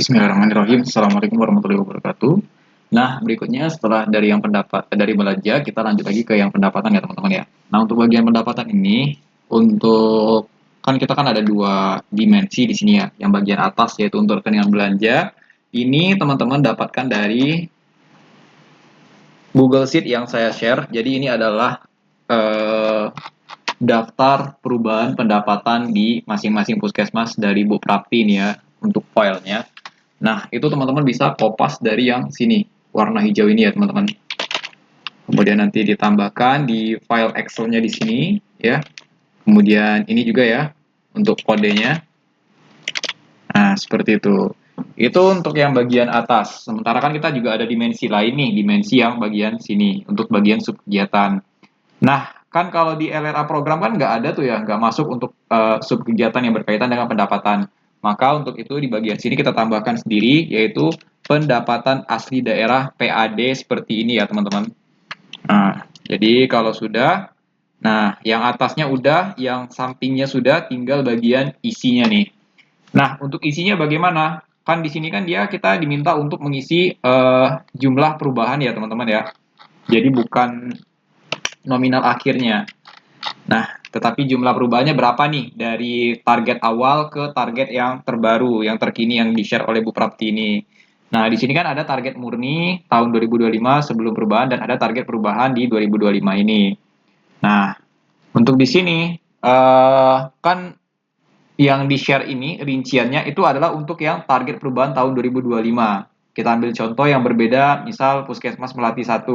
Bismillahirrahmanirrahim. Assalamualaikum warahmatullahi wabarakatuh. Nah, berikutnya setelah dari yang pendapat dari belanja, kita lanjut lagi ke yang pendapatan ya teman-teman ya. Nah, untuk bagian pendapatan ini, untuk kan kita kan ada dua dimensi di sini ya. Yang bagian atas yaitu untuk rekening belanja. Ini teman-teman dapatkan dari Google Sheet yang saya share. Jadi ini adalah eh, daftar perubahan pendapatan di masing-masing puskesmas dari Bu Prapti ini ya untuk filenya. Nah, itu teman-teman bisa kopas dari yang sini, warna hijau ini ya teman-teman. Kemudian nanti ditambahkan di file Excel-nya di sini ya. Kemudian ini juga ya untuk kodenya. Nah, seperti itu. Itu untuk yang bagian atas. Sementara kan kita juga ada dimensi lain nih, dimensi yang bagian sini untuk bagian subkegiatan. Nah, kan kalau di LRA program kan nggak ada tuh ya, nggak masuk untuk subkegiatan yang berkaitan dengan pendapatan. Maka untuk itu di bagian sini kita tambahkan sendiri, yaitu pendapatan asli daerah PAD seperti ini ya teman-teman. Nah, jadi kalau sudah, nah yang atasnya udah, yang sampingnya sudah, tinggal bagian isinya nih. Nah, untuk isinya bagaimana? Kan di sini kan kita diminta untuk mengisi jumlah perubahan ya teman-teman ya. Jadi bukan nominal akhirnya. Nah, tetapi jumlah perubahannya berapa nih dari target awal ke target yang terbaru, yang terkini yang di-share oleh Bu Prapti ini. Nah, di sini kan ada target murni tahun 2025 sebelum perubahan dan ada target perubahan di 2025 ini. Nah, untuk di sini kan yang di-share ini rinciannya itu adalah untuk yang target perubahan tahun 2025. Kita ambil contoh yang berbeda, misal Puskesmas Melati 1.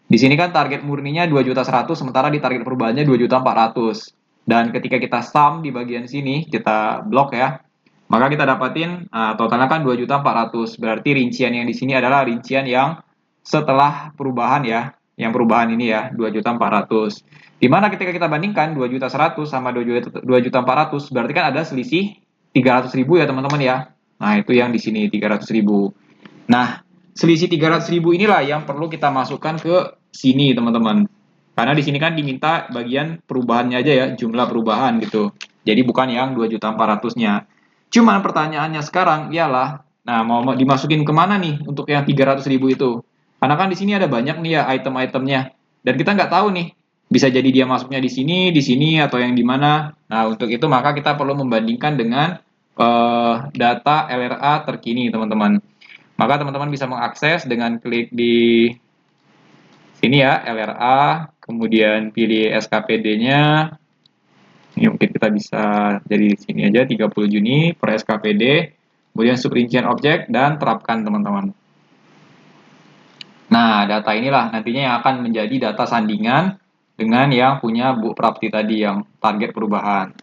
Di sini kan target murninya 2.100.000, sementara di target perubahannya 2.400.000. Dan ketika kita sum di bagian sini, kita blok ya, maka kita dapatin totalnya kan 2.400.000. Berarti rincian yang di sini adalah rincian yang setelah perubahan ya, yang perubahan ini ya, 2.400.000. Di mana ketika kita bandingkan 2.100.000 sama 2.400.000, berarti kan ada selisih 300.000 ya teman-teman ya. Nah, itu yang di sini 300.000. Nah, selisih 300.000 inilah yang perlu kita masukkan ke sini teman-teman. Karena di sini kan diminta bagian perubahannya aja ya, jumlah perubahan gitu. Jadi bukan yang 2.400.000-nya. Cuman pertanyaannya sekarang ialah, nah mau dimasukin kemana nih untuk yang 300.000 itu? Karena kan di sini ada banyak nih ya item-itemnya. Dan kita nggak tahu nih, bisa jadi dia masuknya di sini, atau yang di mana. Nah, untuk itu maka kita perlu membandingkan dengan data LRA terkini, teman-teman. Maka teman-teman bisa mengakses dengan klik di sini ya, LRA, kemudian pilih SKPD-nya. Ini mungkin kita bisa jadi sini aja 30 Juni per SKPD, kemudian subrincian objek dan terapkan teman-teman. Nah, data inilah nantinya yang akan menjadi data sandingan dengan yang punya Bu Prapti tadi yang target perubahan.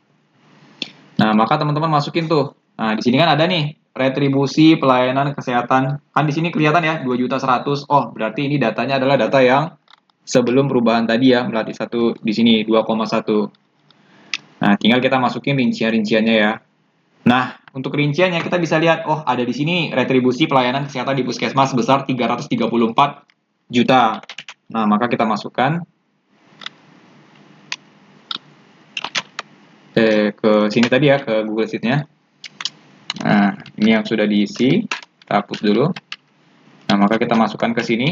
Nah, maka teman-teman masukin tuh. Nah, di sini kan ada nih retribusi pelayanan kesehatan. Kan di sini kelihatan ya 2.100.000. Oh, berarti ini datanya adalah data yang sebelum perubahan tadi ya, Melati 1 di sini 2,1. Nah, tinggal kita masukin rincian-rinciannya ya. Nah, untuk rinciannya kita bisa lihat, oh ada di sini retribusi pelayanan kesehatan di puskesmas sebesar 334 juta. Nah, maka kita masukkan ke sini tadi ya, ke Google Sheet-nya. Nah, ini yang sudah diisi, kita hapus dulu. Nah, maka kita masukkan ke sini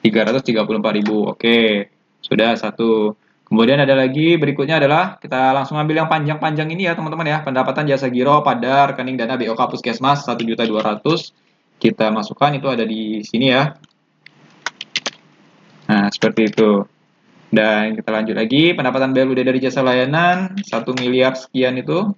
334.000. Oke, sudah satu. Kemudian ada lagi berikutnya adalah kita langsung ambil yang panjang-panjang ini ya teman-teman ya. Pendapatan jasa giro pada rekening dana BOK Puskesmas 1.200.000. Kita masukkan itu ada di sini ya. Nah, seperti itu. Dan kita lanjut lagi, pendapatan BLUD dari jasa layanan 1 miliar sekian itu.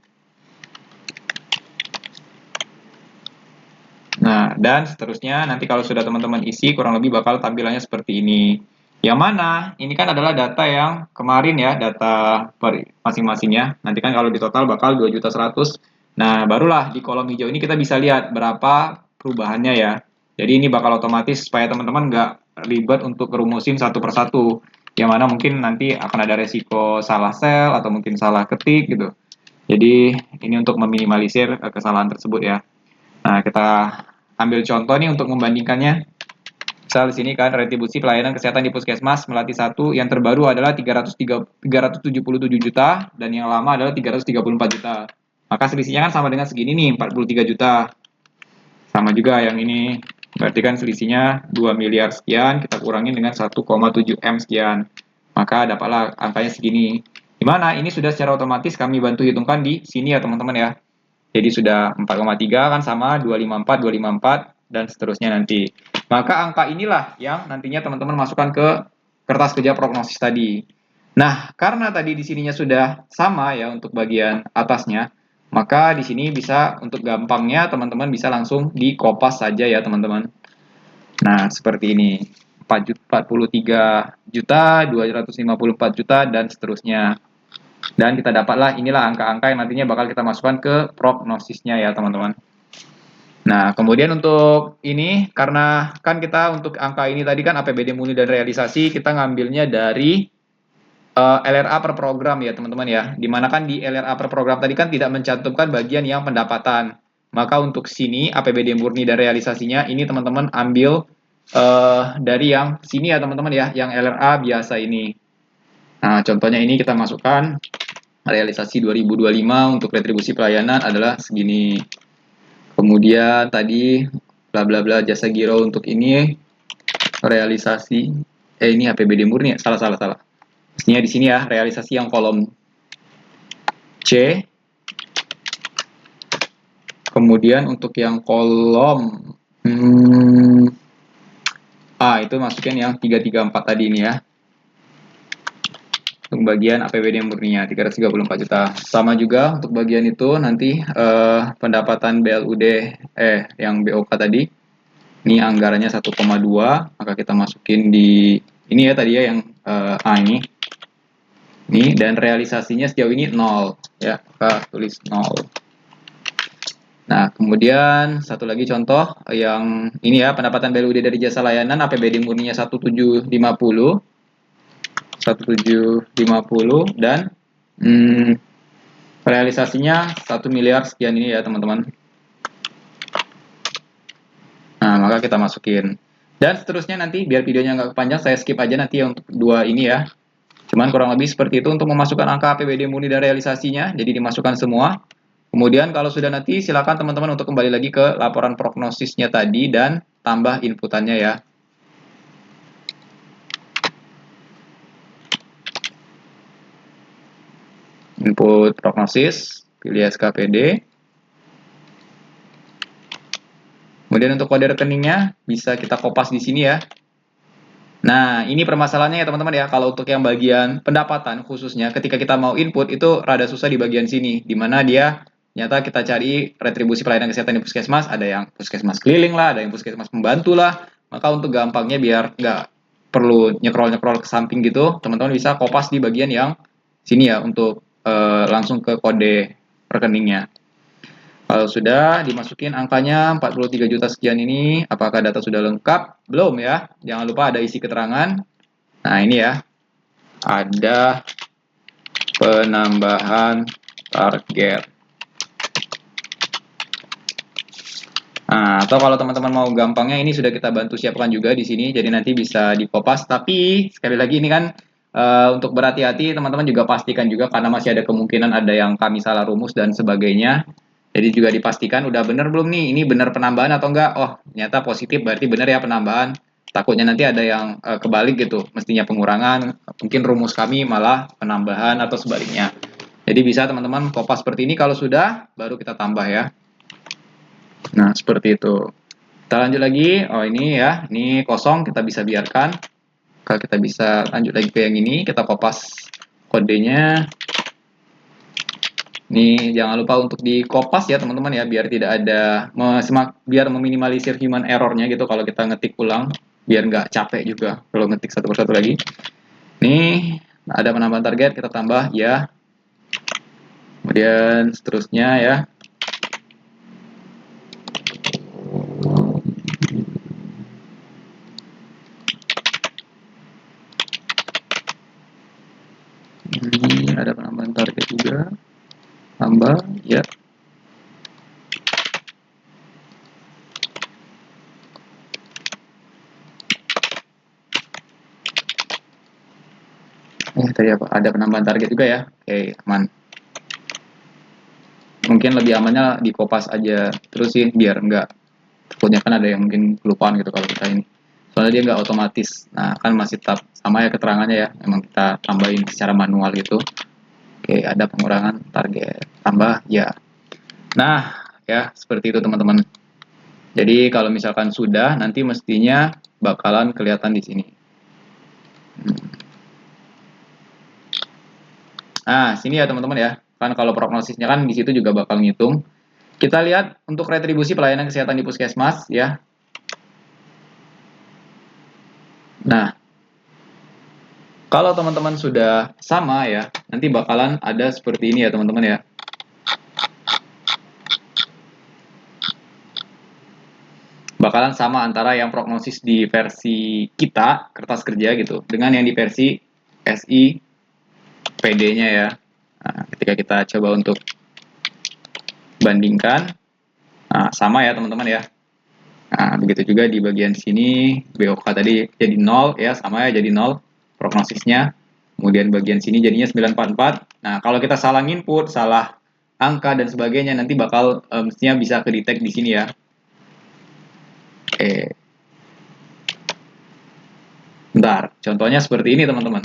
Nah, dan seterusnya nanti kalau sudah teman-teman isi kurang lebih bakal tampilannya seperti ini. Yang mana ini kan adalah data yang kemarin ya, data per masing-masingnya. Nanti kan kalau di total bakal 2.100.000. Nah, barulah di kolom hijau ini kita bisa lihat berapa perubahannya ya. Jadi ini bakal otomatis supaya teman-teman nggak ribet untuk kerumusin satu persatu. Yang mana mungkin nanti akan ada resiko salah sel atau mungkin salah ketik gitu. Jadi ini untuk meminimalisir kesalahan tersebut ya. Nah, kita ambil contoh nih untuk membandingkannya. Misal di sini kan retribusi pelayanan kesehatan di Puskesmas Melati 1 yang terbaru adalah 377 juta dan yang lama adalah 334 juta. Maka selisihnya kan sama dengan segini nih, 43 juta. Sama juga yang ini, berarti kan selisihnya 2 miliar sekian, kita kurangin dengan 1,7 M sekian. Maka dapatlah angkanya segini. Dimana ini sudah secara otomatis kami bantu hitungkan di sini ya teman-teman ya. Jadi sudah 4,3 kan sama 254, dan seterusnya nanti. Maka angka inilah yang nantinya teman-teman masukkan ke kertas kerja prognosis tadi. Nah, karena tadi di sininya sudah sama ya untuk bagian atasnya, maka di sini bisa untuk gampangnya teman-teman bisa langsung dikopas saja ya teman-teman. Nah, seperti ini. 43 juta, 254 juta, dan seterusnya. Dan kita dapatlah inilah angka-angka yang nantinya bakal kita masukkan ke prognosisnya ya teman-teman. Nah, kemudian untuk ini, karena kan kita untuk angka ini tadi kan APBD murni dan realisasi, kita ngambilnya dari LRA per program ya teman-teman ya. Dimana kan di LRA per program tadi kan tidak mencantumkan bagian yang pendapatan. Maka untuk sini APBD murni dan realisasinya ini teman-teman ambil dari yang sini ya teman-teman ya, yang LRA biasa ini. Nah, contohnya ini kita masukkan realisasi 2025 untuk retribusi pelayanan adalah segini. Kemudian tadi bla bla bla jasa giro untuk ini realisasi ini APBD murni ya? Salah. Pastinya di sini ya, realisasi yang kolom C. Kemudian untuk yang kolom A itu masukin yang 334 tadi ini ya. Untuk bagian APBD murninya 334 juta. Sama juga untuk bagian itu nanti pendapatan BLUD yang BOK tadi. Ini anggarannya 1,2, maka kita masukin di ini ya tadi ya yang A ini. Ini dan realisasinya sejauh ini 0 ya, maka tulis 0. Nah, kemudian satu lagi contoh yang ini ya, pendapatan BLUD dari jasa layanan APBD murninya 1750 dan realisasinya 1 miliar sekian ini ya, teman-teman. Nah, maka kita masukin. Dan seterusnya nanti biar videonya nggak panjang, saya skip aja nanti ya untuk dua ini ya. Cuman kurang lebih seperti itu untuk memasukkan angka APBD murni dan realisasinya, jadi dimasukkan semua. Kemudian kalau sudah nanti silakan teman-teman untuk kembali lagi ke laporan prognosisnya tadi dan tambah inputannya ya. Input prognosis, pilih SKPD. Kemudian untuk kode rekeningnya bisa kita kopas di sini ya. Nah, ini permasalahannya ya teman-teman ya. Kalau untuk yang bagian pendapatan khususnya, ketika kita mau input itu rada susah di bagian sini, di mana dia nyata kita cari retribusi pelayanan kesehatan di puskesmas, ada yang puskesmas keliling lah, ada yang puskesmas pembantu lah. Maka untuk gampangnya biar nggak perlu nyekrol-nyekrol ke samping gitu, teman-teman bisa kopas di bagian yang sini ya untuk langsung ke kode rekeningnya. Kalau sudah dimasukin angkanya 43 juta sekian ini, apakah data sudah lengkap? Belum ya. Jangan lupa ada isi keterangan. Nah, ini ya. Ada penambahan target. Nah, atau kalau teman-teman mau gampangnya ini sudah kita bantu siapkan juga di sini, jadi nanti bisa dikopas. Tapi sekali lagi ini kan untuk berhati-hati teman-teman juga pastikan juga karena masih ada kemungkinan ada yang kami salah rumus dan sebagainya. Jadi juga dipastikan udah bener belum nih, ini benar penambahan atau enggak. Oh, ternyata positif berarti benar ya penambahan. Takutnya nanti ada yang kebalik gitu, mestinya pengurangan, mungkin rumus kami malah penambahan atau sebaliknya. Jadi bisa teman-teman kopas seperti ini, kalau sudah baru kita tambah ya. Nah, seperti itu. Kita lanjut lagi. Oh, ini ya, ini kosong, kita bisa biarkan. Kalau kita bisa lanjut lagi ke yang ini, kita kopas kodenya. Ini jangan lupa untuk dikopas ya teman-teman ya, biar tidak ada biar meminimalisir human errornya gitu kalau kita ngetik ulang, biar nggak capek juga kalau ngetik satu persatu lagi. Nih ada penambahan target, kita tambah ya. Kemudian seterusnya ya. Ini ada penambahan target juga, tambah ya. Tadi apa? Ada penambahan target juga ya. Oke, aman. Mungkin lebih amannya dikopas aja terus sih biar nggak Kebanyakan ada yang mungkin kelupaan gitu kalau kita ini. Soalnya dia nggak otomatis. Nah, kan masih tetap sama ya keterangannya ya. Memang kita tambahin secara manual gitu. Oke, ada pengurangan target tambah ya. Nah, ya seperti itu teman-teman. Jadi kalau misalkan sudah, nanti mestinya bakalan kelihatan di sini. Nah, sini ya teman-teman ya. Kan kalau prognosisnya kan di situ juga bakal ngitung. Kita lihat untuk retribusi pelayanan kesehatan di puskesmas ya. Nah, kalau teman-teman sudah sama ya, nanti bakalan ada seperti ini ya teman-teman ya. Bakalan sama antara yang prognosis di versi kita, kertas kerja gitu, dengan yang di versi SI PD-nya ya. Nah, ketika kita coba untuk bandingkan, nah, sama ya teman-teman ya. Nah, begitu juga di bagian sini, BOK tadi jadi 0 ya, sama ya jadi 0 prognosisnya. Kemudian bagian sini jadinya 944. Nah, kalau kita salah input, salah angka dan sebagainya, nanti bakal mestinya bisa kedetek di sini ya. Oke. Bentar, contohnya seperti ini teman-teman.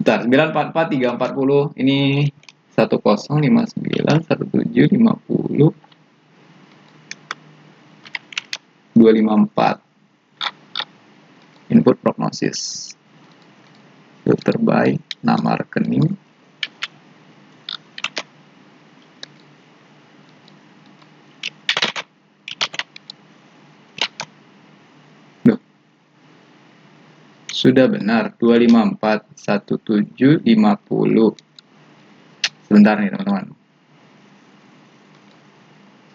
Bentar, 944 340 ini 1059 1750 254. Input prognosis. Dokter baik, nama rekening. Duh. Sudah benar, 254 1750. Sebentar nih teman-teman.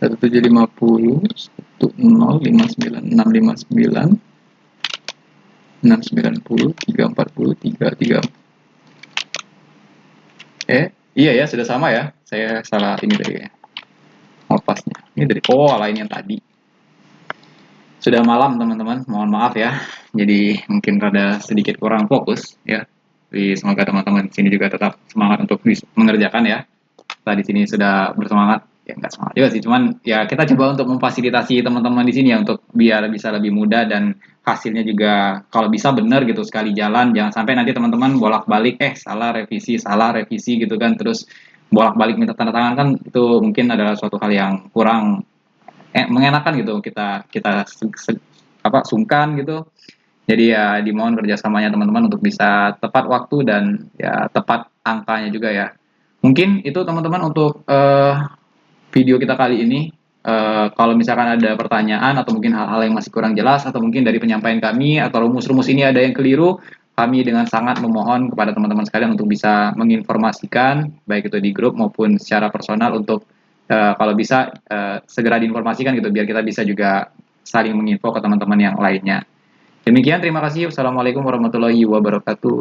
1750 1059 659 690 340 33. Iya ya, sudah sama ya. Saya salah ini tadi ya. Opasnya. Ini dari lain yang tadi. Sudah malam teman-teman, mohon maaf ya. Jadi mungkin rada sedikit kurang fokus ya. Jadi semoga teman-teman di sini juga tetap semangat untuk mengerjakan ya. Kita di sini sudah bersemangat, ya nggak semangat juga sih, cuman ya kita coba untuk memfasilitasi teman-teman di sini ya untuk biar bisa lebih mudah dan hasilnya juga kalau bisa benar gitu sekali jalan, jangan sampai nanti teman-teman bolak-balik salah revisi gitu kan, terus bolak-balik minta tanda tangan kan itu mungkin adalah suatu hal yang kurang mengenakan gitu, kita sungkan gitu. Jadi ya dimohon kerjasamanya teman-teman untuk bisa tepat waktu dan ya tepat angkanya juga ya. Mungkin itu teman-teman untuk video kita kali ini. Kalau misalkan ada pertanyaan atau mungkin hal-hal yang masih kurang jelas atau mungkin dari penyampaian kami atau rumus-rumus ini ada yang keliru, kami dengan sangat memohon kepada teman-teman sekalian untuk bisa menginformasikan baik itu di grup maupun secara personal untuk kalau bisa segera diinformasikan gitu biar kita bisa juga saling menginfo ke teman-teman yang lainnya. Demikian, terima kasih. Wassalamualaikum warahmatullahi wabarakatuh.